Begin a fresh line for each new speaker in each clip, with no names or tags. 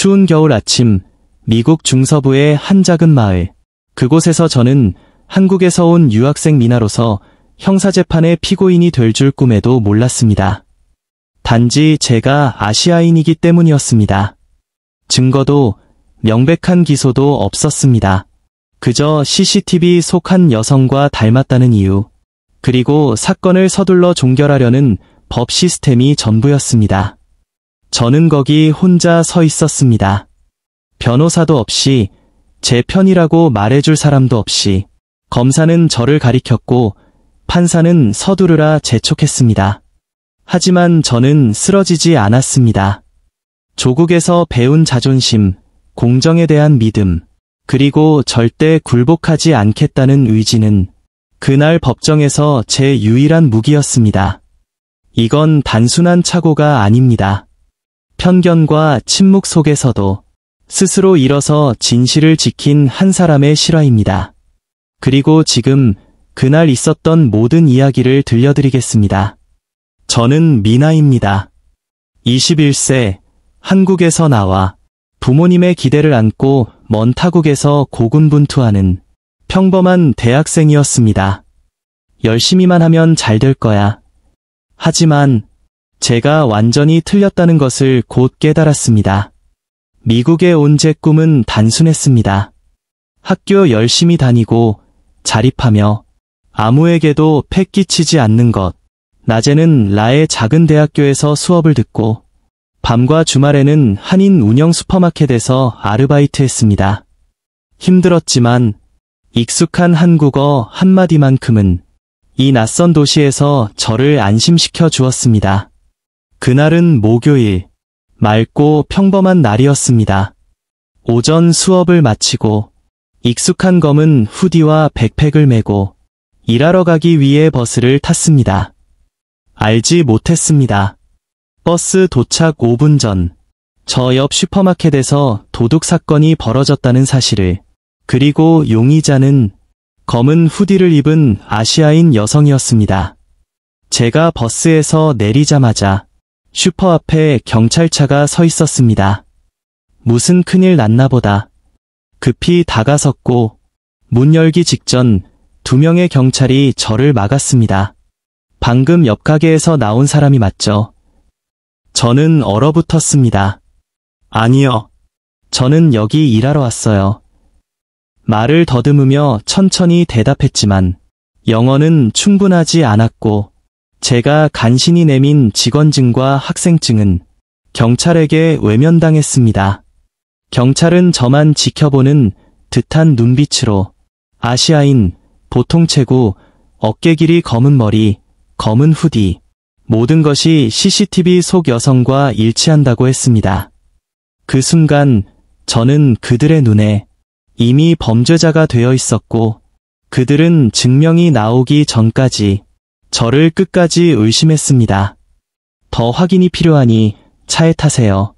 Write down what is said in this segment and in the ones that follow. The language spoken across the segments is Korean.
추운 겨울 아침, 미국 중서부의 한 작은 마을. 그곳에서 저는 한국에서 온 유학생 미나로서 형사재판의 피고인이 될 줄 꿈에도 몰랐습니다. 단지 제가 아시아인이기 때문이었습니다. 증거도 명백한 기소도 없었습니다. 그저 CCTV 속 한 여성과 닮았다는 이유, 그리고 사건을 서둘러 종결하려는 법 시스템이 전부였습니다. 저는 거기 혼자 서 있었습니다. 변호사도 없이, 제 편이라고 말해줄 사람도 없이. 검사는 저를 가리켰고 판사는 서두르라 재촉했습니다. 하지만 저는 쓰러지지 않았습니다. 조국에서 배운 자존심, 공정에 대한 믿음, 그리고 절대 굴복하지 않겠다는 의지는 그날 법정에서 제 유일한 무기였습니다. 이건 단순한 착오가 아닙니다. 편견과 침묵 속에서도 스스로 일어서 진실을 지킨 한 사람의 실화입니다. 그리고 지금 그날 있었던 모든 이야기를 들려드리겠습니다. 저는 미나입니다. 21세, 한국에서 나와 부모님의 기대를 안고 먼 타국에서 고군분투하는 평범한 대학생이었습니다. 열심히만 하면 잘 될 거야. 하지만 제가 완전히 틀렸다는 것을 곧 깨달았습니다. 미국에 온 제 꿈은 단순했습니다. 학교 열심히 다니고 자립하며 아무에게도 패 끼치지 않는 것. 낮에는 라의 작은 대학교에서 수업을 듣고 밤과 주말에는 한인 운영 슈퍼마켓에서 아르바이트했습니다. 힘들었지만 익숙한 한국어 한마디만큼은 이 낯선 도시에서 저를 안심시켜 주었습니다. 그날은 목요일, 맑고 평범한 날이었습니다. 오전 수업을 마치고 익숙한 검은 후디와 백팩을 메고 일하러 가기 위해 버스를 탔습니다. 알지 못했습니다. 버스 도착 5분 전, 저 옆 슈퍼마켓에서 도둑 사건이 벌어졌다는 사실을, 그리고 용의자는 검은 후디를 입은 아시아인 여성이었습니다. 제가 버스에서 내리자마자 슈퍼 앞에 경찰차가 서 있었습니다. 무슨 큰일 났나 보다. 급히 다가섰고 문 열기 직전 2명의 경찰이 저를 막았습니다. 방금 옆 가게에서 나온 사람이 맞죠? 저는 얼어붙었습니다. 아니요. 저는 여기 일하러 왔어요. 말을 더듬으며 천천히 대답했지만 영어는 충분하지 않았고 제가 간신히 내민 직원증과 학생증은 경찰에게 외면당했습니다. 경찰은 저만 지켜보는 듯한 눈빛으로 아시아인, 보통 체구, 어깨 길이 검은 머리, 검은 후디, 모든 것이 CCTV 속 여성과 일치한다고 했습니다. 그 순간 저는 그들의 눈에 이미 범죄자가 되어 있었고 그들은 증명이 나오기 전까지 저를 끝까지 의심했습니다. 더 확인이 필요하니 차에 타세요.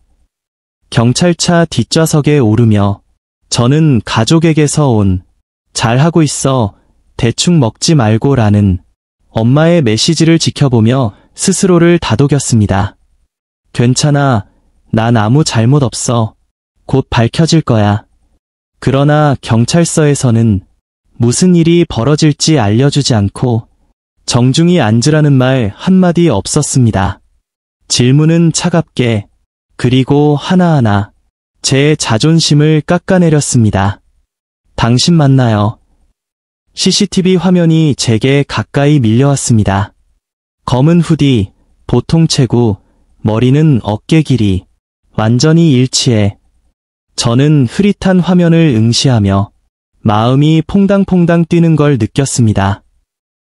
경찰차 뒷좌석에 오르며 저는 가족에게서 온 잘하고 있어, 대충 먹지 말고 라는 엄마의 메시지를 지켜보며 스스로를 다독였습니다. 괜찮아, 난 아무 잘못 없어. 곧 밝혀질 거야. 그러나 경찰서에서는 무슨 일이 벌어질지 알려주지 않고 정중히 앉으라는 말 한마디 없었습니다. 질문은 차갑게, 그리고 하나하나 제 자존심을 깎아내렸습니다. 당신 맞나요? CCTV 화면이 제게 가까이 밀려왔습니다. 검은 후디, 보통 체구, 머리는 어깨 길이, 완전히 일치해. 저는 흐릿한 화면을 응시하며 마음이 퐁당퐁당 뛰는 걸 느꼈습니다.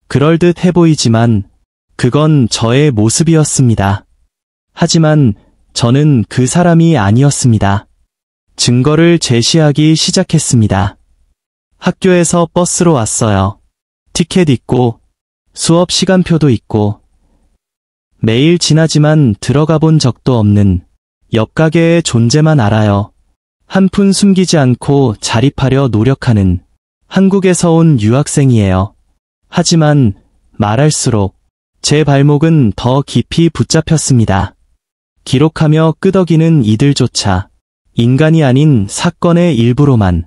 그럴듯 해 보이지만 그건 저의 모습이었습니다. 하지만 저는 그 사람이 아니었습니다. 증거를 제시하기 시작했습니다. 학교에서 버스로 왔어요. 티켓 있고 수업 시간표도 있고 매일 지나지만 들어가 본 적도 없는 옆 가게의 존재만 알아요. 한 푼 숨기지 않고 자립하려 노력하는 한국에서 온 유학생이에요. 하지만 말할수록 제 발목은 더 깊이 붙잡혔습니다. 기록하며 끄덕이는 이들조차 인간이 아닌 사건의 일부로만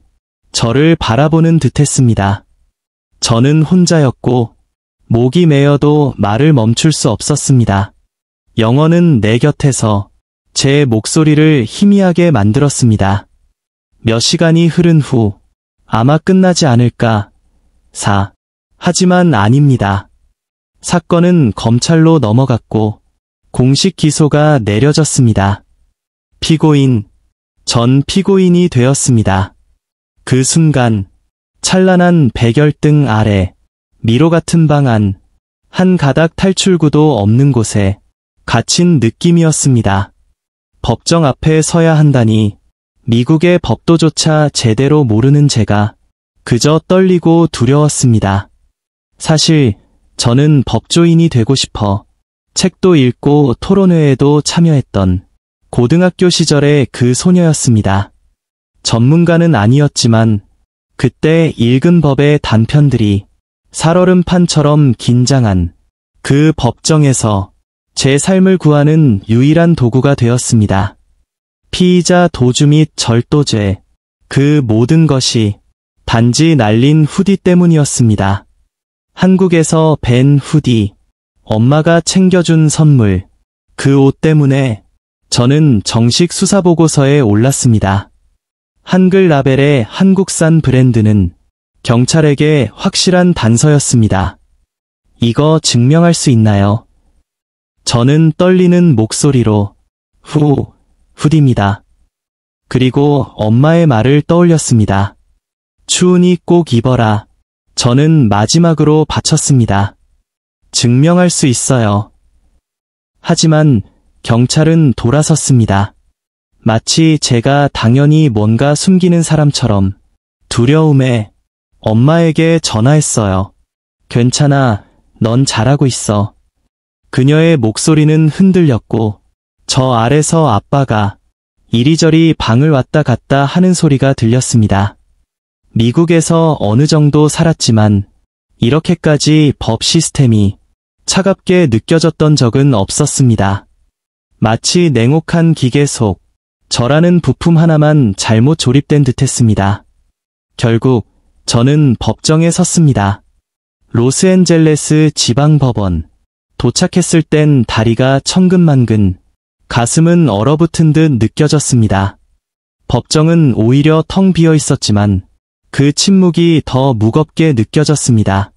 저를 바라보는 듯했습니다. 저는 혼자였고 목이 메어도 말을 멈출 수 없었습니다. 영어는 내 곁에서 제 목소리를 희미하게 만들었습니다. 몇 시간이 흐른 후 아마 끝나지 않을까. 하지만 아닙니다. 사건은 검찰로 넘어갔고 공식 기소가 내려졌습니다. 전 피고인이 되었습니다. 그 순간 찬란한 백열등 아래 미로 같은 방 안, 한 가닥 탈출구도 없는 곳에 갇힌 느낌이었습니다. 법정 앞에 서야 한다니 미국의 법도조차 제대로 모르는 제가 그저 떨리고 두려웠습니다. 사실 저는 법조인이 되고 싶어 책도 읽고 토론회에도 참여했던 고등학교 시절의 그 소녀였습니다. 전문가는 아니었지만 그때 읽은 법의 단편들이 살얼음판처럼 긴장한 그 법정에서 제 삶을 구하는 유일한 도구가 되었습니다. 피의자 도주 및 절도죄, 그 모든 것이 단지 날린 후디 때문이었습니다. 한국에서 벤 후디, 엄마가 챙겨준 선물, 그 옷 때문에 저는 정식 수사보고서에 올랐습니다. 한글 라벨의 한국산 브랜드는 경찰에게 확실한 단서였습니다. 이거 증명할 수 있나요? 저는 떨리는 목소리로 후디입니다. 그리고 엄마의 말을 떠올렸습니다. 추우니 꼭 입어라. 저는 마지막으로 바쳤습니다. 증명할 수 있어요. 하지만 경찰은 돌아섰습니다. 마치 제가 당연히 뭔가 숨기는 사람처럼 두려움에 엄마에게 전화했어요. 괜찮아, 넌 잘하고 있어. 그녀의 목소리는 흔들렸고 저 아래서 아빠가 이리저리 방을 왔다 갔다 하는 소리가 들렸습니다. 미국에서 어느 정도 살았지만 이렇게까지 법 시스템이 차갑게 느껴졌던 적은 없었습니다. 마치 냉혹한 기계 속 저라는 부품 하나만 잘못 조립된 듯했습니다. 결국 저는 법정에 섰습니다. 로스앤젤레스 지방법원. 도착했을 땐 다리가 천근만근, 가슴은 얼어붙은 듯 느껴졌습니다. 법정은 오히려 텅 비어 있었지만 그 침묵이 더 무겁게 느껴졌습니다.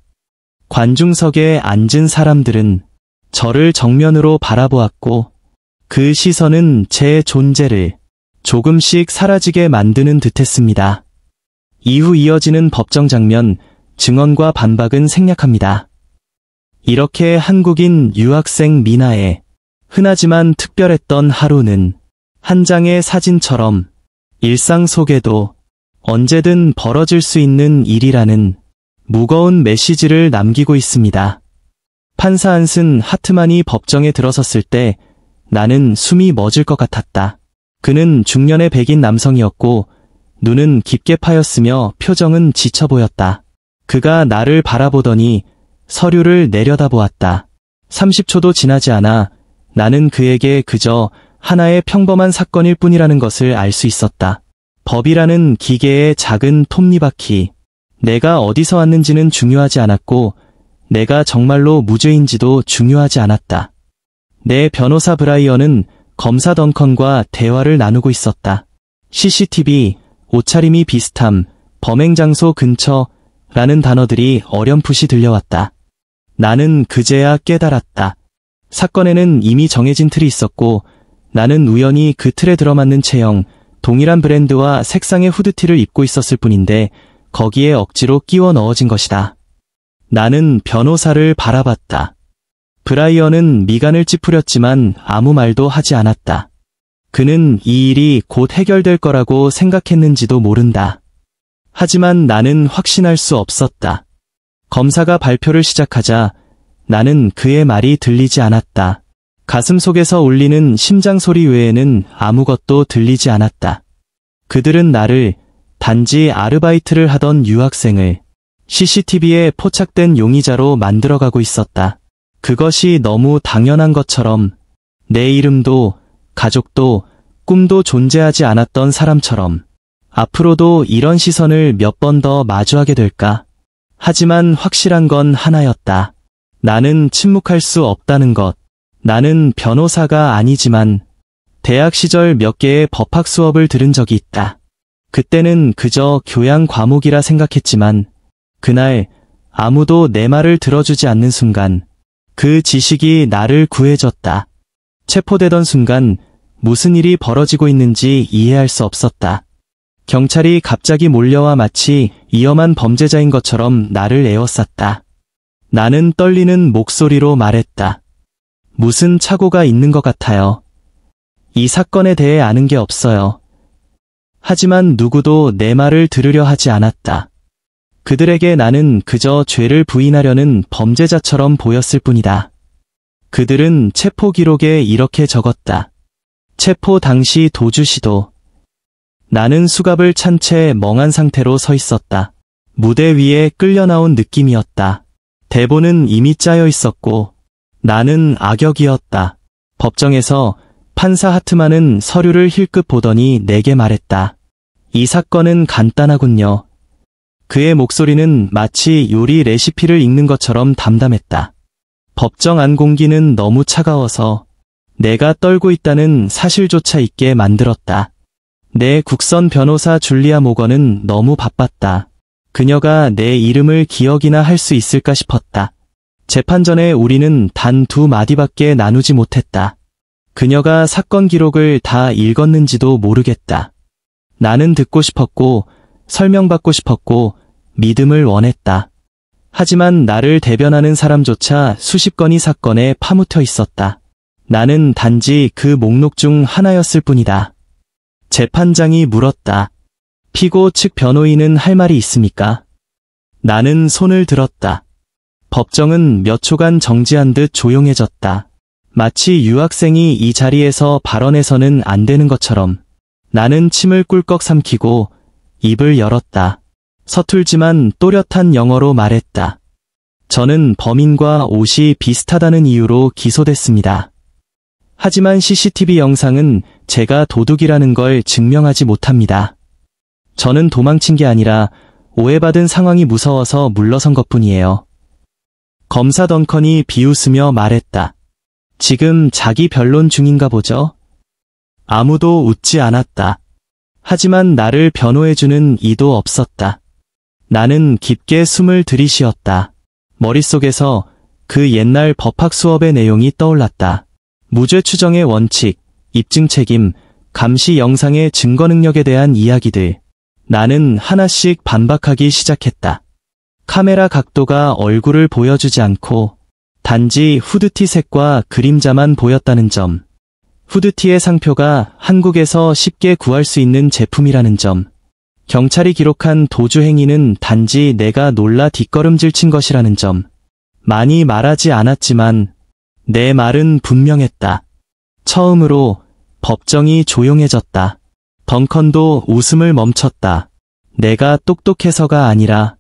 관중석에 앉은 사람들은 저를 정면으로 바라보았고 그 시선은 제 존재를 조금씩 사라지게 만드는 듯했습니다. 이후 이어지는 법정 장면, 증언과 반박은 생략합니다. 이렇게 한국인 유학생 미나의 흔하지만 특별했던 하루는 한 장의 사진처럼 일상 속에도 언제든 벌어질 수 있는 일이라는 무거운 메시지를 남기고 있습니다. 판사 한슨 하트만이 법정에 들어섰을 때 나는 숨이 멎을 것 같았다. 그는 중년의 백인 남성이었고 눈은 깊게 파였으며 표정은 지쳐 보였다. 그가 나를 바라보더니 서류를 내려다보았다. 30초도 지나지 않아 나는 그에게 그저 하나의 평범한 사건일 뿐이라는 것을 알 수 있었다. 법이라는 기계의 작은 톱니바퀴. 내가 어디서 왔는지는 중요하지 않았고 내가 정말로 무죄인지도 중요하지 않았다. 내 변호사 브라이언은 검사 던컨과 대화를 나누고 있었다. CCTV, 옷차림이 비슷함, 범행 장소 근처라는 단어들이 어렴풋이 들려왔다. 나는 그제야 깨달았다. 사건에는 이미 정해진 틀이 있었고 나는 우연히 그 틀에 들어맞는 체형, 동일한 브랜드와 색상의 후드티를 입고 있었을 뿐인데 거기에 억지로 끼워 넣어진 것이다. 나는 변호사를 바라봤다. 브라이언은 미간을 찌푸렸지만 아무 말도 하지 않았다. 그는 이 일이 곧 해결될 거라고 생각했는지도 모른다. 하지만 나는 확신할 수 없었다. 검사가 발표를 시작하자 나는 그의 말이 들리지 않았다. 가슴 속에서 울리는 심장 소리 외에는 아무것도 들리지 않았다. 그들은 나를 단지 아르바이트를 하던 유학생을 CCTV에 포착된 용의자로 만들어가고 있었다. 그것이 너무 당연한 것처럼 내 이름도 가족도 꿈도 존재하지 않았던 사람처럼 앞으로도 이런 시선을 몇 번 더 마주하게 될까? 하지만 확실한 건 하나였다. 나는 침묵할 수 없다는 것. 나는 변호사가 아니지만 대학 시절 몇 개의 법학 수업을 들은 적이 있다. 그때는 그저 교양 과목이라 생각했지만 그날 아무도 내 말을 들어주지 않는 순간 그 지식이 나를 구해줬다. 체포되던 순간 무슨 일이 벌어지고 있는지 이해할 수 없었다. 경찰이 갑자기 몰려와 마치 위험한 범죄자인 것처럼 나를 에워쌌다. 나는 떨리는 목소리로 말했다. 무슨 착오가 있는 것 같아요. 이 사건에 대해 아는 게 없어요. 하지만 누구도 내 말을 들으려 하지 않았다. 그들에게 나는 그저 죄를 부인하려는 범죄자처럼 보였을 뿐이다. 그들은 체포 기록에 이렇게 적었다. 체포 당시 도주 시도. 나는 수갑을 찬 채 멍한 상태로 서 있었다. 무대 위에 끌려 나온 느낌이었다. 대본은 이미 짜여 있었고 나는 악역이었다. 법정에서 판사 하트만은 서류를 힐끗 보더니 내게 말했다. 이 사건은 간단하군요. 그의 목소리는 마치 요리 레시피를 읽는 것처럼 담담했다. 법정 안 공기는 너무 차가워서 내가 떨고 있다는 사실조차 잊게 만들었다. 내 국선 변호사 줄리아 모건은 너무 바빴다. 그녀가 내 이름을 기억이나 할 수 있을까 싶었다. 재판 전에 우리는 단 2마디밖에 나누지 못했다. 그녀가 사건 기록을 다 읽었는지도 모르겠다. 나는 듣고 싶었고 설명받고 싶었고 믿음을 원했다. 하지만 나를 대변하는 사람조차 수십 건의 사건에 파묻혀 있었다. 나는 단지 그 목록 중 하나였을 뿐이다. 재판장이 물었다. 피고 측 변호인은 할 말이 있습니까? 나는 손을 들었다. 법정은 몇 초간 정지한 듯 조용해졌다. 마치 유학생이 이 자리에서 발언해서는 안 되는 것처럼 나는 침을 꿀꺽 삼키고 입을 열었다. 서툴지만 또렷한 영어로 말했다. 저는 범인과 옷이 비슷하다는 이유로 기소됐습니다. 하지만 CCTV 영상은 제가 도둑이라는 걸 증명하지 못합니다. 저는 도망친 게 아니라 오해받은 상황이 무서워서 물러선 것뿐이에요. 검사 던컨이 비웃으며 말했다. 지금 자기 변론 중인가 보죠? 아무도 웃지 않았다. 하지만 나를 변호해주는 이도 없었다. 나는 깊게 숨을 들이쉬었다. 머릿속에서 그 옛날 법학 수업의 내용이 떠올랐다. 무죄 추정의 원칙, 입증 책임, 감시 영상의 증거 능력에 대한 이야기들. 나는 하나씩 반박하기 시작했다. 카메라 각도가 얼굴을 보여주지 않고 단지 후드티 색과 그림자만 보였다는 점. 후드티의 상표가 한국에서 쉽게 구할 수 있는 제품이라는 점. 경찰이 기록한 도주 행위는 단지 내가 놀라 뒷걸음질 친 것이라는 점. 많이 말하지 않았지만 내 말은 분명했다. 처음으로 법정이 조용해졌다. 덩컨도 웃음을 멈췄다. 내가 똑똑해서가 아니라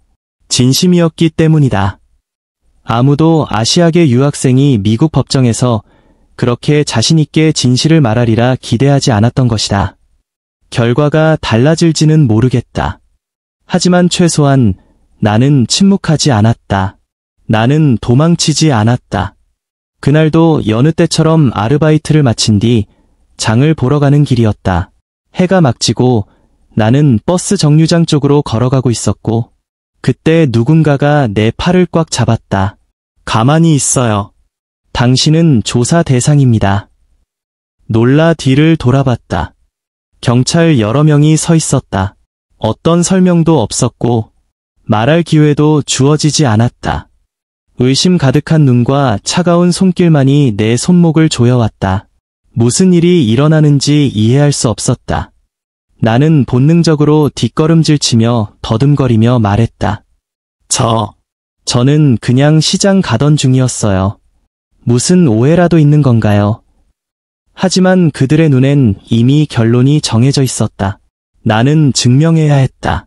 진심이었기 때문이다. 아무도 아시아계 유학생이 미국 법정에서 그렇게 자신있게 진실을 말하리라 기대하지 않았던 것이다. 결과가 달라질지는 모르겠다. 하지만 최소한 나는 침묵하지 않았다. 나는 도망치지 않았다. 그날도 여느 때처럼 아르바이트를 마친 뒤 장을 보러 가는 길이었다. 해가 막 지고 나는 버스 정류장 쪽으로 걸어가고 있었고 그때 누군가가 내 팔을 꽉 잡았다. 가만히 있어요. 당신은 조사 대상입니다. 놀라 뒤를 돌아봤다. 경찰 여러 명이 서 있었다. 어떤 설명도 없었고 말할 기회도 주어지지 않았다. 의심 가득한 눈과 차가운 손길만이 내 손목을 조여왔다. 무슨 일이 일어나는지 이해할 수 없었다. 나는 본능적으로 뒷걸음질치며 더듬거리며 말했다. 저는 그냥 시장 가던 중이었어요. 무슨 오해라도 있는 건가요? 하지만 그들의 눈엔 이미 결론이 정해져 있었다. 나는 증명해야 했다.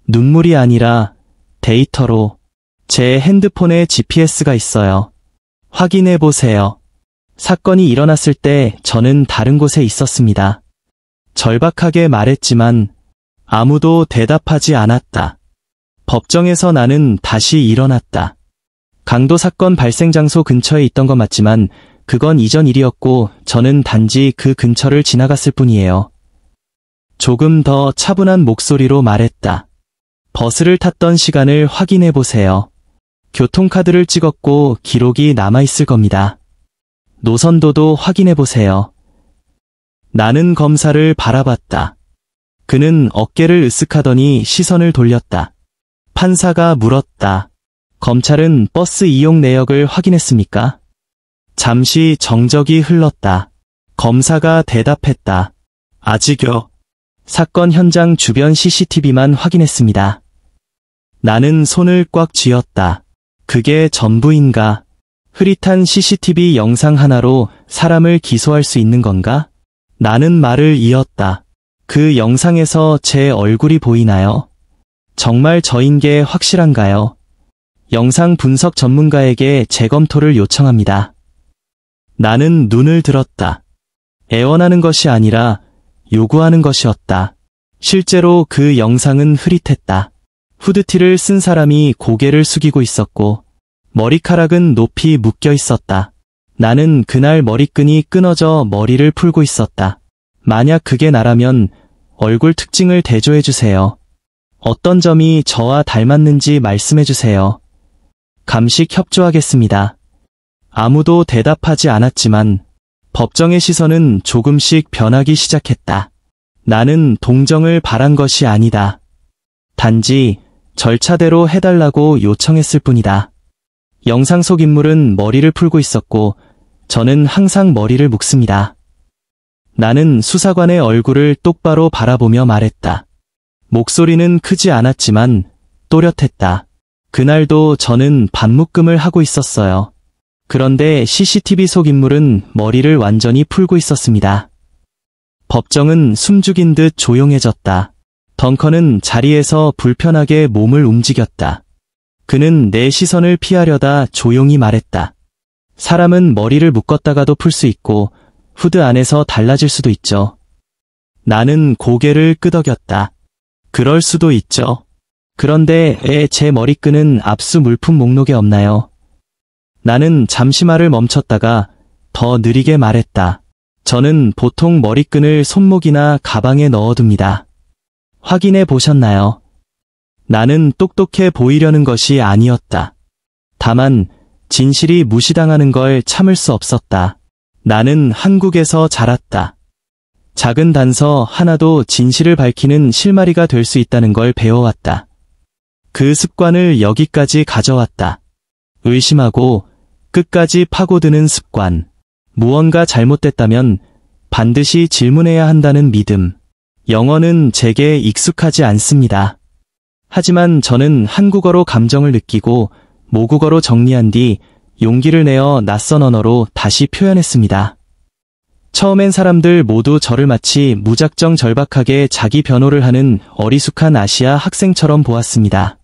눈물이 아니라 데이터로. 제 핸드폰에 GPS가 있어요. 확인해 보세요. 사건이 일어났을 때 저는 다른 곳에 있었습니다. 절박하게 말했지만 아무도 대답하지 않았다. 법정에서 나는 다시 일어났다. 강도 사건 발생 장소 근처에 있던 건 맞지만 그건 이전 일이었고 저는 단지 그 근처를 지나갔을 뿐이에요. 조금 더 차분한 목소리로 말했다. 버스를 탔던 시간을 확인해 보세요. 교통카드를 찍었고 기록이 남아있을 겁니다. 노선도도 확인해 보세요. 나는 검사를 바라봤다. 그는 어깨를 으쓱하더니 시선을 돌렸다. 판사가 물었다. 검찰은 버스 이용 내역을 확인했습니까? 잠시 정적이 흘렀다. 검사가 대답했다. 아직요. 사건 현장 주변 CCTV만 확인했습니다. 나는 손을 꽉 쥐었다. 그게 전부인가? 흐릿한 CCTV 영상 하나로 사람을 기소할 수 있는 건가? 나는 말을 이었다. 그 영상에서 제 얼굴이 보이나요? 정말 저인 게 확실한가요? 영상 분석 전문가에게 재검토를 요청합니다. 나는 눈을 들었다. 애원하는 것이 아니라 요구하는 것이었다. 실제로 그 영상은 흐릿했다. 후드티를 쓴 사람이 고개를 숙이고 있었고 머리카락은 높이 묶여 있었다. 나는 그날 머리끈이 끊어져 머리를 풀고 있었다. 만약 그게 나라면 얼굴 특징을 대조해주세요. 어떤 점이 저와 닮았는지 말씀해주세요. 감식 협조하겠습니다. 아무도 대답하지 않았지만 법정의 시선은 조금씩 변하기 시작했다. 나는 동정을 바란 것이 아니다. 단지 절차대로 해달라고 요청했을 뿐이다. 영상 속 인물은 머리를 풀고 있었고 저는 항상 머리를 묶습니다. 나는 수사관의 얼굴을 똑바로 바라보며 말했다. 목소리는 크지 않았지만 또렷했다. 그날도 저는 반묶음을 하고 있었어요. 그런데 CCTV 속 인물은 머리를 완전히 풀고 있었습니다. 법정은 숨죽인 듯 조용해졌다. 덩컨은 자리에서 불편하게 몸을 움직였다. 그는 내 시선을 피하려다 조용히 말했다. 사람은 머리를 묶었다가도 풀 수 있고 후드 안에서 달라질 수도 있죠. 나는 고개를 끄덕였다. 그럴 수도 있죠. 그런데 제 머리끈은 압수 물품 목록에 없나요? 나는 잠시 말을 멈췄다가 더 느리게 말했다. 저는 보통 머리끈을 손목이나 가방에 넣어둡니다. 확인해 보셨나요? 나는 똑똑해 보이려는 것이 아니었다. 다만 진실이 무시당하는 걸 참을 수 없었다. 나는 한국에서 자랐다. 작은 단서 하나도 진실을 밝히는 실마리가 될 수 있다는 걸 배워왔다. 그 습관을 여기까지 가져왔다. 의심하고 끝까지 파고드는 습관. 무언가 잘못됐다면 반드시 질문해야 한다는 믿음. 영어는 제게 익숙하지 않습니다. 하지만 저는 한국어로 감정을 느끼고 모국어로 정리한 뒤 용기를 내어 낯선 언어로 다시 표현했습니다. 처음엔 사람들 모두 저를 마치 무작정 절박하게 자기 변호를 하는 어리숙한 아시아 학생처럼 보았습니다.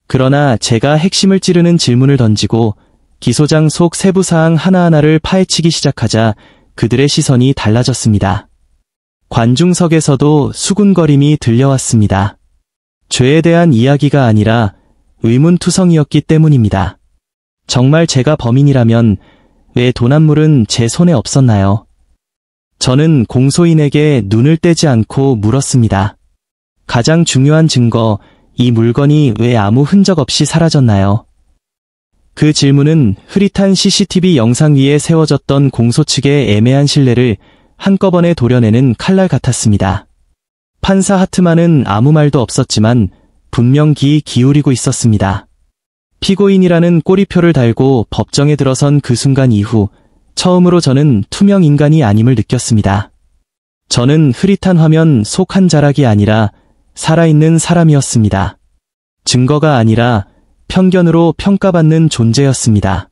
그러나 제가 핵심을 찌르는 질문을 던지고 기소장 속 세부사항 하나하나를 파헤치기 시작하자 그들의 시선이 달라졌습니다. 관중석에서도 수군거림이 들려왔습니다. 죄에 대한 이야기가 아니라 의문투성이었기 때문입니다. 정말 제가 범인이라면 왜 도난물은 제 손에 없었나요? 저는 공소인에게 눈을 떼지 않고 물었습니다. 가장 중요한 증거, 이 물건이 왜 아무 흔적 없이 사라졌나요? 그 질문은 흐릿한 CCTV 영상 위에 세워졌던 공소 측의 애매한 신뢰를 한꺼번에 도려내는 칼날 같았습니다. 판사 하트만은 아무 말도 없었지만 분명 귀 기울이고 있었습니다. 피고인이라는 꼬리표를 달고 법정에 들어선 그 순간 이후 처음으로 저는 투명 인간이 아님을 느꼈습니다. 저는 흐릿한 화면 속 한 자락이 아니라 살아있는 사람이었습니다. 증거가 아니라 편견으로 평가받는 존재였습니다.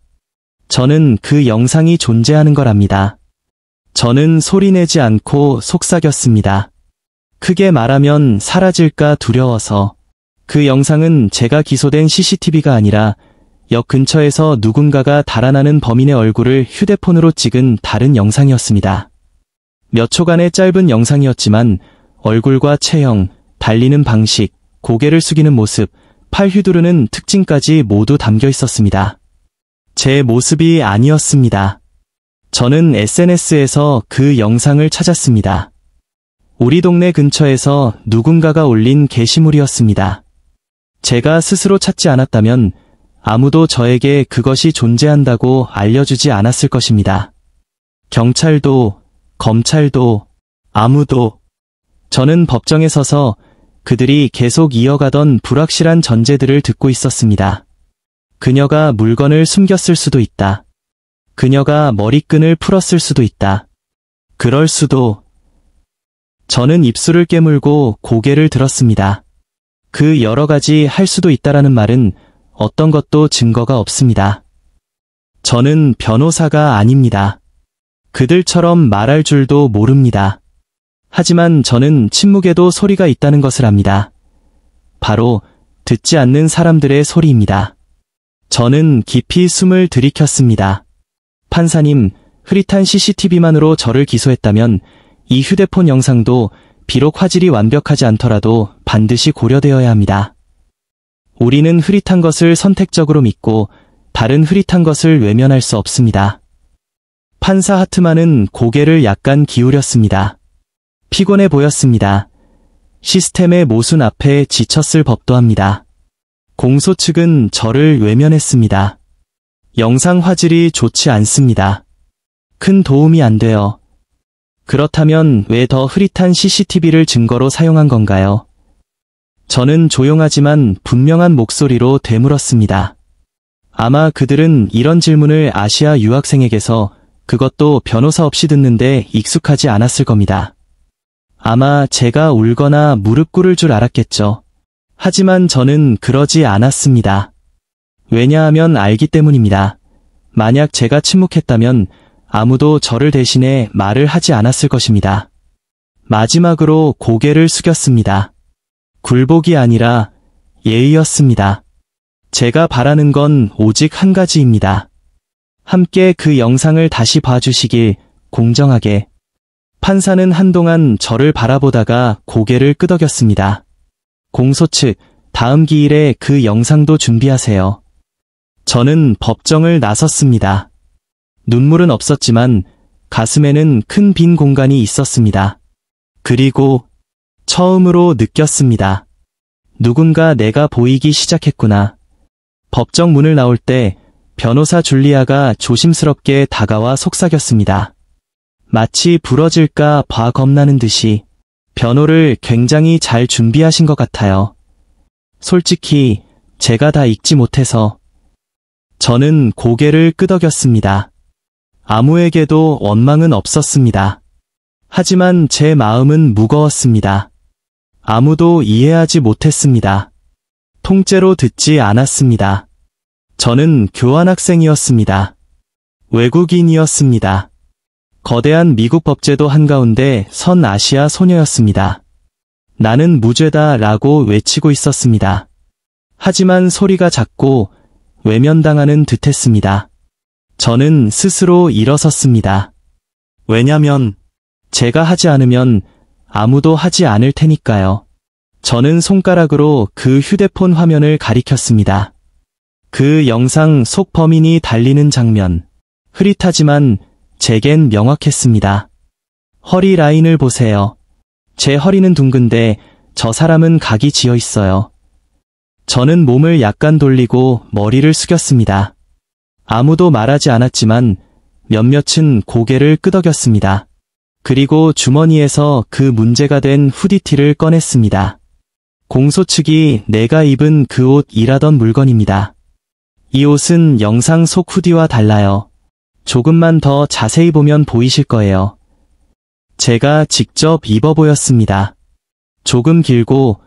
저는 그 영상이 존재하는 걸 압니다. 저는 소리내지 않고 속삭였습니다. 크게 말하면 사라질까 두려워서. 그 영상은 제가 기소된 CCTV가 아니라 역 근처에서 누군가가 달아나는 범인의 얼굴을 휴대폰으로 찍은 다른 영상이었습니다. 몇 초간의 짧은 영상이었지만 얼굴과 체형, 달리는 방식, 고개를 숙이는 모습, 팔 휘두르는 특징까지 모두 담겨 있었습니다. 제 모습이 아니었습니다. 저는 SNS에서 그 영상을 찾았습니다. 우리 동네 근처에서 누군가가 올린 게시물이었습니다. 제가 스스로 찾지 않았다면 아무도 저에게 그것이 존재한다고 알려주지 않았을 것입니다. 경찰도, 검찰도, 아무도. 저는 법정에 서서 그들이 계속 이어가던 불확실한 전제들을 듣고 있었습니다. 그녀가 물건을 숨겼을 수도 있다. 그녀가 머리끈을 풀었을 수도 있다. 그럴 수도. 저는 입술을 깨물고 고개를 들었습니다. 그 여러 가지 할 수도 있다라는 말은 어떤 것도 증거가 없습니다. 저는 변호사가 아닙니다. 그들처럼 말할 줄도 모릅니다. 하지만 저는 침묵에도 소리가 있다는 것을 압니다. 바로 듣지 않는 사람들의 소리입니다. 저는 깊이 숨을 들이켰습니다. 판사님, 흐릿한 CCTV만으로 저를 기소했다면 이 휴대폰 영상도 비록 화질이 완벽하지 않더라도 반드시 고려되어야 합니다. 우리는 흐릿한 것을 선택적으로 믿고 다른 흐릿한 것을 외면할 수 없습니다. 판사 하트만은 고개를 약간 기울였습니다. 피곤해 보였습니다. 시스템의 모순 앞에 지쳤을 법도 합니다. 공소 측은 저를 외면했습니다. 영상 화질이 좋지 않습니다. 큰 도움이 안 돼요. 그렇다면 왜 더 흐릿한 CCTV를 증거로 사용한 건가요? 저는 조용하지만 분명한 목소리로 되물었습니다. 아마 그들은 이런 질문을 아시아 유학생에게서, 그것도 변호사 없이 듣는데 익숙하지 않았을 겁니다. 아마 제가 울거나 무릎 꿇을 줄 알았겠죠. 하지만 저는 그러지 않았습니다. 왜냐하면 알기 때문입니다. 만약 제가 침묵했다면 아무도 저를 대신해 말을 하지 않았을 것입니다. 마지막으로 고개를 숙였습니다. 굴복이 아니라 예의였습니다. 제가 바라는 건 오직 한 가지입니다. 함께 그 영상을 다시 봐주시길, 공정하게. 판사는 한동안 저를 바라보다가 고개를 끄덕였습니다. 공소 측, 다음 기일에 그 영상도 준비하세요. 저는 법정을 나섰습니다. 눈물은 없었지만 가슴에는 큰 빈 공간이 있었습니다. 그리고 처음으로 느꼈습니다. 누군가 내가 보이기 시작했구나. 법정 문을 나올 때 변호사 줄리아가 조심스럽게 다가와 속삭였습니다. 마치 부러질까 봐 겁나는 듯이. 변호를 굉장히 잘 준비하신 것 같아요. 솔직히 제가 다 읽지 못해서. 저는 고개를 끄덕였습니다. 아무에게도 원망은 없었습니다. 하지만 제 마음은 무거웠습니다. 아무도 이해하지 못했습니다. 통째로 듣지 않았습니다. 저는 교환학생이었습니다. 외국인이었습니다. 거대한 미국 법제도 한가운데 선 아시아 소녀였습니다. 나는 무죄다 라고 외치고 있었습니다. 하지만 소리가 작고 외면당하는 듯했습니다. 저는 스스로 일어섰습니다. 왜냐면 제가 하지 않으면 아무도 하지 않을 테니까요. 저는 손가락으로 그 휴대폰 화면을 가리켰습니다. 그 영상 속 범인이 달리는 장면. 흐릿하지만 제겐 명확했습니다. 허리 라인을 보세요. 제 허리는 둥근데 저 사람은 각이 지어 있어요. 저는 몸을 약간 돌리고 머리를 숙였습니다. 아무도 말하지 않았지만 몇몇은 고개를 끄덕였습니다. 그리고 주머니에서 그 문제가 된 후디티를 꺼냈습니다. 공소 측이 내가 입은 그 옷 일하던 물건입니다. 이 옷은 영상 속 후디와 달라요. 조금만 더 자세히 보면 보이실 거예요. 제가 직접 입어 보였습니다. 조금 길고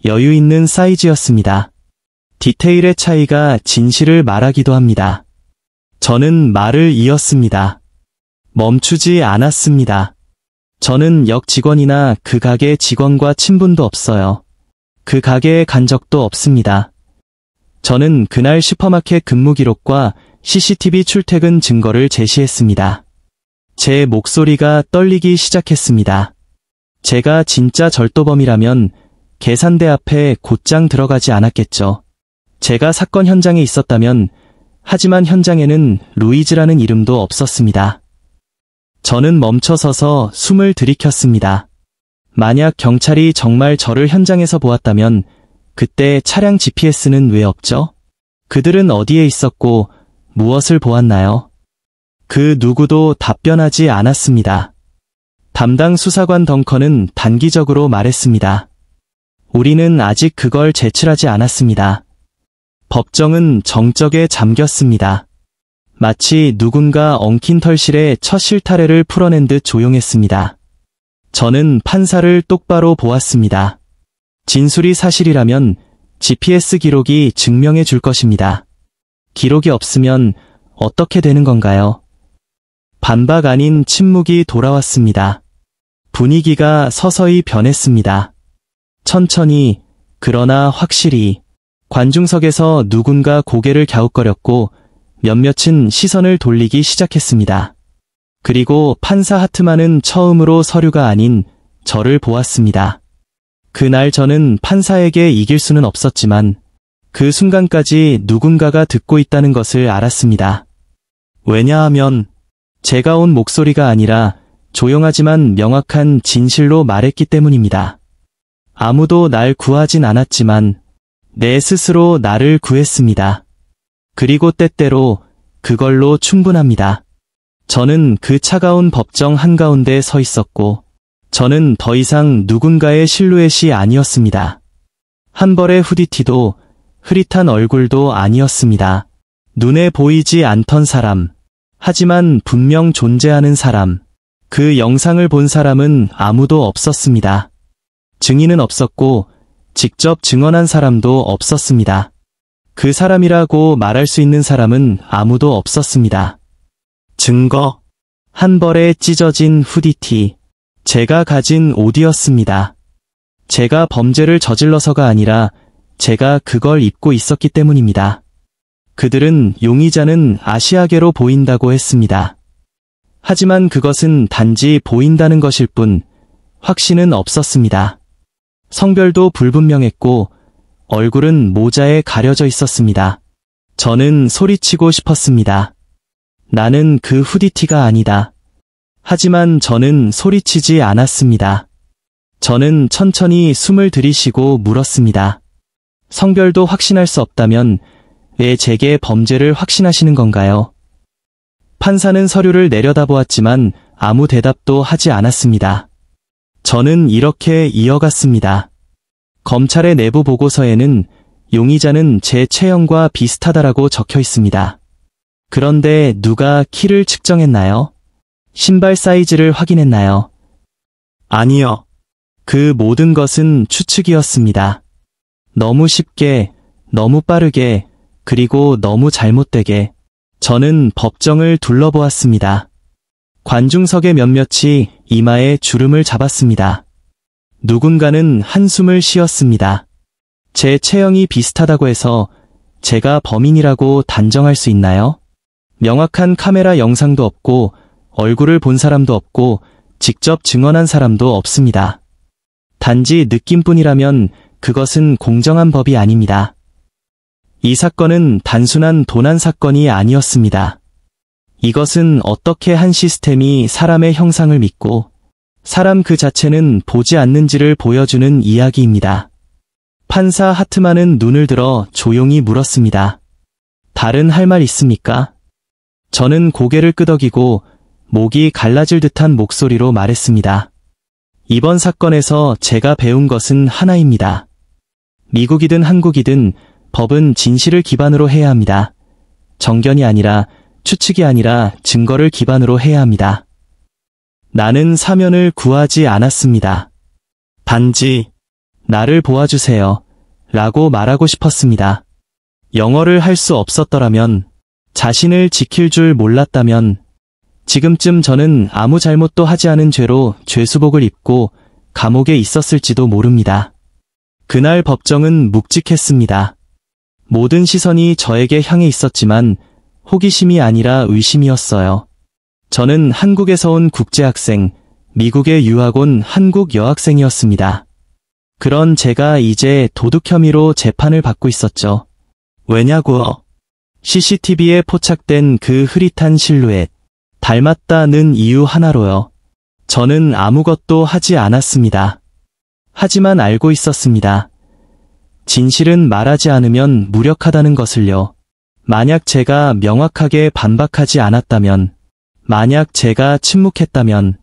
여유 있는 사이즈였습니다. 디테일의 차이가 진실을 말하기도 합니다. 저는 말을 이었습니다. 멈추지 않았습니다. 저는 역 직원이나 그 가게 직원과 친분도 없어요. 그 가게에 간 적도 없습니다. 저는 그날 슈퍼마켓 근무 기록과 CCTV 출퇴근 증거를 제시했습니다. 제 목소리가 떨리기 시작했습니다. 제가 진짜 절도범이라면 계산대 앞에 곧장 들어가지 않았겠죠. 제가 사건 현장에 있었다면, 하지만 현장에는 루이즈라는 이름도 없었습니다. 저는 멈춰서서 숨을 들이켰습니다. 만약 경찰이 정말 저를 현장에서 보았다면 그때 차량 GPS는 왜 없죠? 그들은 어디에 있었고 무엇을 보았나요? 그 누구도 답변하지 않았습니다. 담당 수사관 덩컨은 단기적으로 말했습니다. 우리는 아직 그걸 제출하지 않았습니다. 법정은 정적에 잠겼습니다. 마치 누군가 엉킨 털실에 첫 실타래를 풀어낸 듯 조용했습니다. 저는 판사를 똑바로 보았습니다. 진술이 사실이라면 GPS 기록이 증명해 줄 것입니다. 기록이 없으면 어떻게 되는 건가요? 반박 아닌 침묵이 돌아왔습니다. 분위기가 서서히 변했습니다. 천천히, 그러나 확실히. 관중석에서 누군가 고개를 갸웃거렸고 몇몇은 시선을 돌리기 시작했습니다. 그리고 판사 하트만은 처음으로 서류가 아닌 저를 보았습니다. 그날 저는 판사에게 이길 수는 없었지만 그 순간까지 누군가가 듣고 있다는 것을 알았습니다. 왜냐하면 제가 온 목소리가 아니라 조용하지만 명확한 진실로 말했기 때문입니다. 아무도 날 구하진 않았지만 내 스스로 나를 구했습니다. 그리고 때때로 그걸로 충분합니다. 저는 그 차가운 법정 한가운데 서 있었고 저는 더 이상 누군가의 실루엣이 아니었습니다. 한 벌의 후디티도 흐릿한 얼굴도 아니었습니다. 눈에 보이지 않던 사람, 하지만 분명 존재하는 사람. 그 영상을 본 사람은 아무도 없었습니다. 증인은 없었고 직접 증언한 사람도 없었습니다. 그 사람이라고 말할 수 있는 사람은 아무도 없었습니다. 증거. 한 벌에 찢어진 후디티. 제가 가진 옷이었습니다. 제가 범죄를 저질러서가 아니라 제가 그걸 입고 있었기 때문입니다. 그들은 용의자는 아시아계로 보인다고 했습니다. 하지만 그것은 단지 보인다는 것일 뿐 확신은 없었습니다. 성별도 불분명했고 얼굴은 모자에 가려져 있었습니다. 저는 소리치고 싶었습니다. 나는 그 후디티가 아니다. 하지만 저는 소리치지 않았습니다. 저는 천천히 숨을 들이쉬고 물었습니다. 성별도 확신할 수 없다면 왜 제게 범죄를 확신하시는 건가요? 판사는 서류를 내려다보았지만 아무 대답도 하지 않았습니다. 저는 이렇게 이어갔습니다. 검찰의 내부 보고서에는 용의자는 제 체형과 비슷하다라고 적혀 있습니다. 그런데 누가 키를 측정했나요? 신발 사이즈를 확인했나요? 아니요. 그 모든 것은 추측이었습니다. 너무 쉽게, 너무 빠르게, 그리고 너무 잘못되게 저는 법정을 둘러보았습니다. 관중석의 몇몇이 이마에 주름을 잡았습니다. 누군가는 한숨을 쉬었습니다. 제 체형이 비슷하다고 해서 제가 범인이라고 단정할 수 있나요? 명확한 카메라 영상도 없고 얼굴을 본 사람도 없고 직접 증언한 사람도 없습니다. 단지 느낌뿐이라면 그것은 공정한 법이 아닙니다. 이 사건은 단순한 도난 사건이 아니었습니다. 이것은 어떻게 한 시스템이 사람의 형상을 믿고 사람 그 자체는 보지 않는지를 보여주는 이야기입니다. 판사 하트만은 눈을 들어 조용히 물었습니다. 다른 할 말 있습니까? 저는 고개를 끄덕이고 목이 갈라질 듯한 목소리로 말했습니다. 이번 사건에서 제가 배운 것은 하나입니다. 미국이든 한국이든 법은 진실을 기반으로 해야 합니다. 정견이 아니라 추측이 아니라 증거를 기반으로 해야 합니다. 나는 사면을 구하지 않았습니다. 단지 나를 보아주세요 라고 말하고 싶었습니다. 영어를 할 수 없었더라면, 자신을 지킬 줄 몰랐다면 지금쯤 저는 아무 잘못도 하지 않은 죄로 죄수복을 입고 감옥에 있었을지도 모릅니다. 그날 법정은 묵직했습니다. 모든 시선이 저에게 향해 있었지만 호기심이 아니라 의심이었어요. 저는 한국에서 온 국제학생, 미국에 유학 온 한국 여학생이었습니다. 그런 제가 이제 도둑 혐의로 재판을 받고 있었죠. 왜냐고요? CCTV에 포착된 그 흐릿한 실루엣, 닮았다는 이유 하나로요. 저는 아무것도 하지 않았습니다. 하지만 알고 있었습니다. 진실은 말하지 않으면 무력하다는 것을요. 만약 제가 명확하게 반박하지 않았다면, 만약 제가 침묵했다면,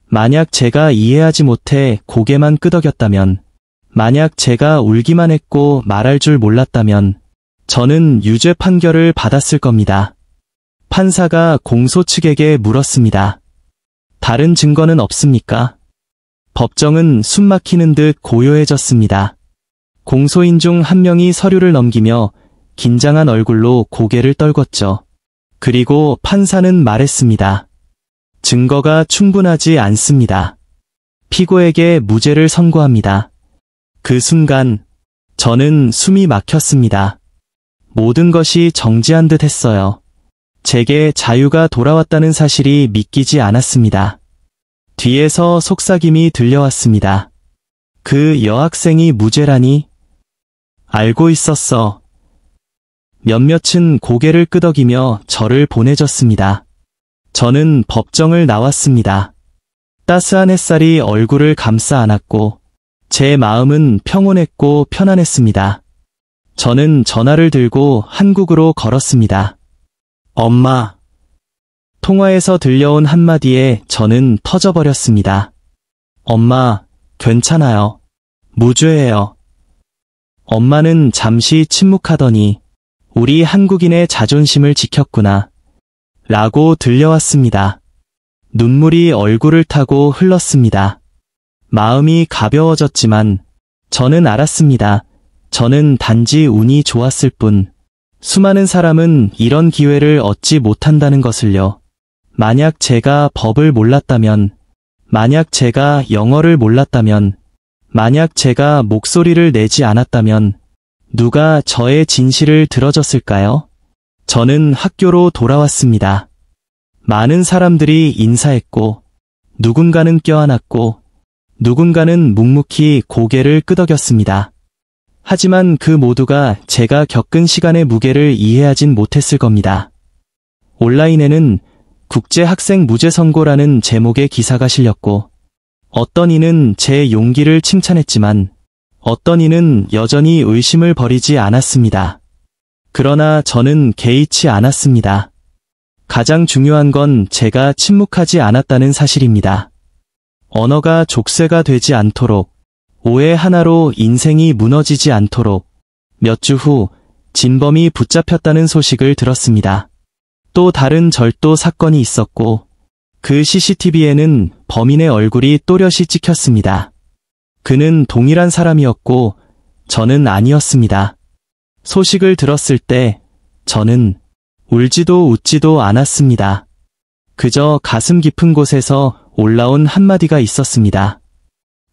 만약 제가 이해하지 못해 고개만 끄덕였다면, 만약 제가 울기만 했고 말할 줄 몰랐다면, 저는 유죄 판결을 받았을 겁니다. 판사가 공소 측에게 물었습니다. 다른 증거는 없습니까? 법정은 숨막히는 듯 고요해졌습니다. 공소인 중 한 명이 서류를 넘기며 긴장한 얼굴로 고개를 떨궜죠. 그리고 판사는 말했습니다. 증거가 충분하지 않습니다. 피고에게 무죄를 선고합니다. 그 순간 저는 숨이 막혔습니다. 모든 것이 정지한 듯 했어요. 제게 자유가 돌아왔다는 사실이 믿기지 않았습니다. 뒤에서 속삭임이 들려왔습니다. 그 여학생이 무죄라니? 알고 있었어. 몇몇은 고개를 끄덕이며 저를 보내줬습니다. 저는 법정을 나왔습니다. 따스한 햇살이 얼굴을 감싸 안았고 제 마음은 평온했고 편안했습니다. 저는 전화를 들고 한국으로 걸었습니다. 엄마. 통화에서 들려온 한마디에 저는 터져버렸습니다. 엄마, 괜찮아요. 무죄예요. 엄마는 잠시 침묵하더니 우리 한국인의 자존심을 지켰구나. 라고 들려왔습니다. 눈물이 얼굴을 타고 흘렀습니다. 마음이 가벼워졌지만 저는 알았습니다. 저는 단지 운이 좋았을 뿐. 수많은 사람은 이런 기회를 얻지 못한다는 것을요. 만약 제가 법을 몰랐다면, 만약 제가 영어를 몰랐다면, 만약 제가 목소리를 내지 않았다면 누가 저의 진실을 들어줬을까요? 저는 학교로 돌아왔습니다. 많은 사람들이 인사했고 누군가는 껴안았고 누군가는 묵묵히 고개를 끄덕였습니다. 하지만 그 모두가 제가 겪은 시간의 무게를 이해하진 못했을 겁니다. 온라인에는 국제학생 무죄 선고라는 제목의 기사가 실렸고 어떤 이는 제 용기를 칭찬했지만 어떤 이는 여전히 의심을 버리지 않았습니다. 그러나 저는 개의치 않았습니다. 가장 중요한 건 제가 침묵하지 않았다는 사실입니다. 언어가 족쇄가 되지 않도록, 오해 하나로 인생이 무너지지 않도록 몇 주 후 진범이 붙잡혔다는 소식을 들었습니다. 또 다른 절도 사건이 있었고 그 CCTV에는 범인의 얼굴이 또렷이 찍혔습니다. 그는 동일한 사람이었고 저는 아니었습니다. 소식을 들었을 때 저는 울지도 웃지도 않았습니다. 그저 가슴 깊은 곳에서 올라온 한마디가 있었습니다.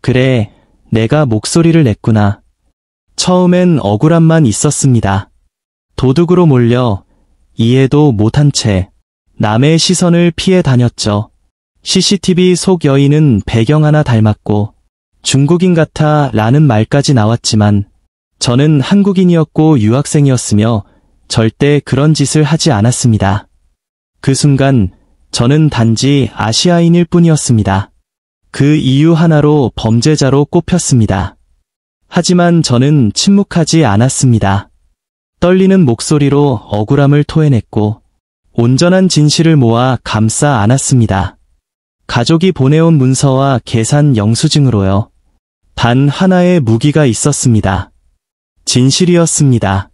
그래, 내가 목소리를 냈구나. 처음엔 억울함만 있었습니다. 도둑으로 몰려 이해도 못한 채 남의 시선을 피해 다녔죠. CCTV 속 여인은 배경 하나 닮았고 중국인 같아 라는 말까지 나왔지만 저는 한국인이었고 유학생이었으며 절대 그런 짓을 하지 않았습니다. 그 순간 저는 단지 아시아인일 뿐이었습니다. 그 이유 하나로 범죄자로 꼽혔습니다. 하지만 저는 침묵하지 않았습니다. 떨리는 목소리로 억울함을 토해냈고 온전한 진실을 모아 감싸 안았습니다. 가족이 보내온 문서와 계산 영수증으로요. 단 하나의 무기가 있었습니다. 진실이었습니다.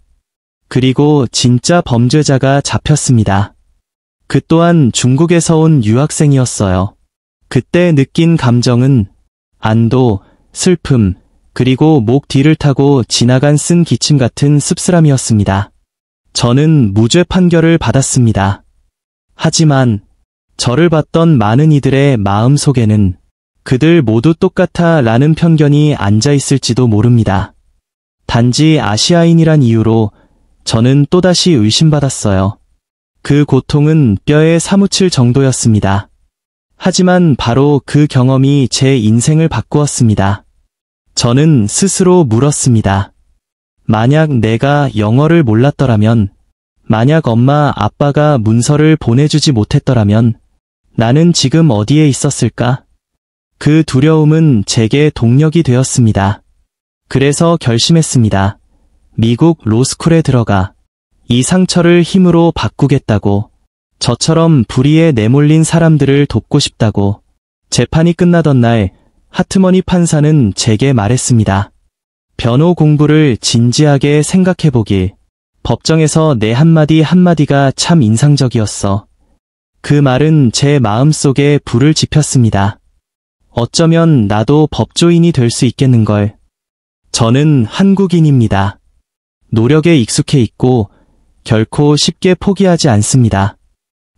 그리고 진짜 범죄자가 잡혔습니다. 그 또한 중국에서 온 유학생이었어요. 그때 느낀 감정은 안도, 슬픔, 그리고 목 뒤를 타고 지나간 쓴 기침 같은 씁쓸함이었습니다. 저는 무죄 판결을 받았습니다. 하지만 저를 봤던 많은 이들의 마음 속에는 그들 모두 똑같아 라는 편견이 앉아 있을지도 모릅니다. 단지 아시아인이란 이유로 저는 또다시 의심받았어요. 그 고통은 뼈에 사무칠 정도였습니다. 하지만 바로 그 경험이 제 인생을 바꾸었습니다. 저는 스스로 물었습니다. 만약 내가 영어를 몰랐더라면, 만약 엄마 아빠가 문서를 보내주지 못했더라면 나는 지금 어디에 있었을까? 그 두려움은 제게 동력이 되었습니다. 그래서 결심했습니다. 미국 로스쿨에 들어가 이 상처를 힘으로 바꾸겠다고, 저처럼 불의에 내몰린 사람들을 돕고 싶다고. 재판이 끝나던 날 하트머니 판사는 제게 말했습니다. 변호 공부를 진지하게 생각해보길. 법정에서 내 한마디 한마디가 참 인상적이었어. 그 말은 제 마음속에 불을 지폈습니다. 어쩌면 나도 법조인이 될 수 있겠는걸. 저는 한국인입니다. 노력에 익숙해 있고 결코 쉽게 포기하지 않습니다.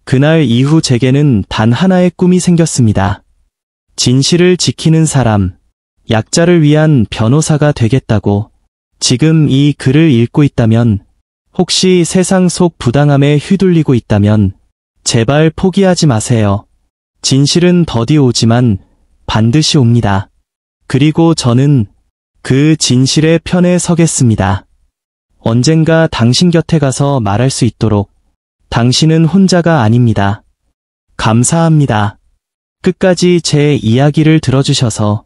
그날 이후 제게는 단 하나의 꿈이 생겼습니다. 진실을 지키는 사람, 약자를 위한 변호사가 되겠다고. 지금 이 글을 읽고 있다면, 혹시 세상 속 부당함에 휘둘리고 있다면 제발 포기하지 마세요. 진실은 더디 오지만 반드시 옵니다. 그리고 저는 그 진실의 편에 서겠습니다. 언젠가 당신 곁에 가서 말할 수 있도록. 당신은 혼자가 아닙니다. 감사합니다. 끝까지 제 이야기를 들어주셔서.